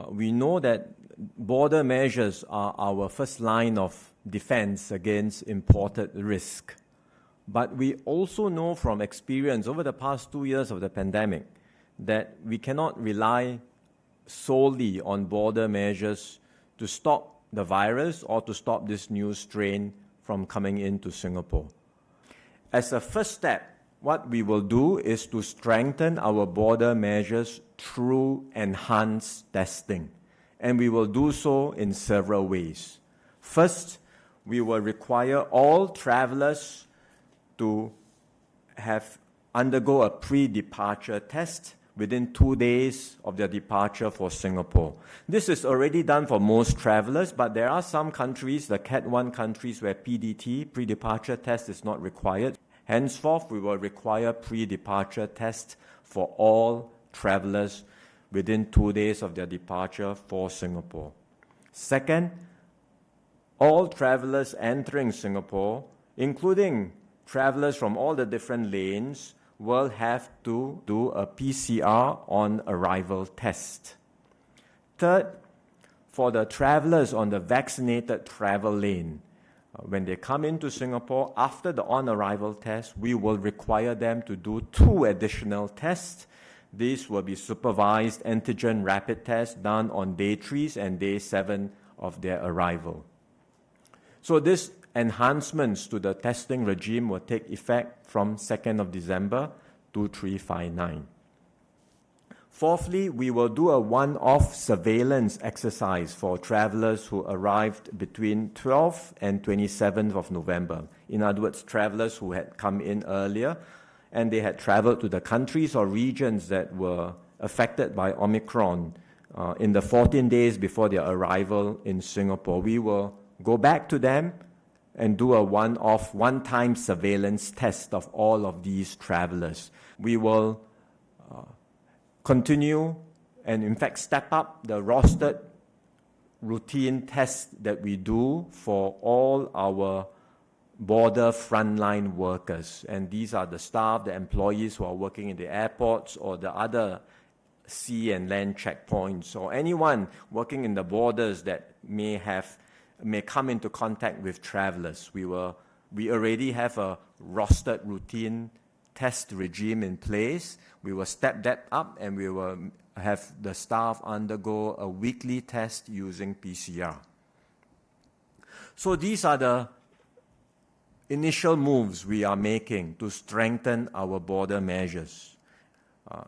We know that border measures are our first line of defense against imported risk. But we also know from experience over the past 2 years of the pandemic that we cannot rely solely on border measures to stop the virus or to stop this new strain from coming into Singapore. As a first step, what we will do is to strengthen our border measures through enhanced testing. And we will do so in several ways. First, we will require all travelers to undergo a pre-departure test within 2 days of their departure for Singapore. This is already done for most travelers, but there are some countries, the Cat 1 countries, where PDT, pre-departure test, is not required. Henceforth, we will require pre-departure tests for all travelers within 2 days of their departure for Singapore. Second, all travelers entering Singapore, including travelers from all the different lanes, will have to do a PCR on arrival test. Third, for the travelers on the Vaccinated Travel Lane, when they come into Singapore, after the on-arrival test, we will require them to do 2 additional tests. These will be supervised Antigen Rapid Tests done on day 3 and day 7 of their arrival. So these enhancements to the testing regime will take effect from 2nd of December 2359. Fourthly, we will do a one-off surveillance exercise for travelers who arrived between 12th and 27th of November. In other words, travelers who had come in earlier and they had traveled to the countries or regions that were affected by Omicron in the 14 days before their arrival in Singapore. We will go back to them and do a one-off, one-time surveillance test of all of these travelers. We will continue and in fact step up the rostered routine tests that we do for all our border frontline workers. And these are the staff, the employees who are working in the airports or the other sea and land checkpoints, or anyone working in the borders that may come into contact with travelers. We already have a rostered routine test regime in place. We will step that up and we will have the staff undergo a weekly test using PCR. So these are the initial moves we are making to strengthen our border measures.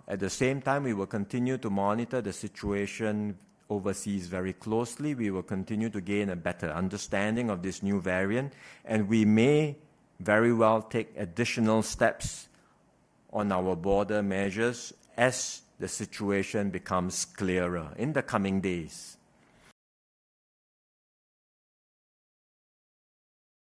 At the same time, we will continue to monitor the situation overseas very closely. We will continue to gain a better understanding of this new variant, and we may very well take additional steps on our border measures as the situation becomes clearer in the coming days.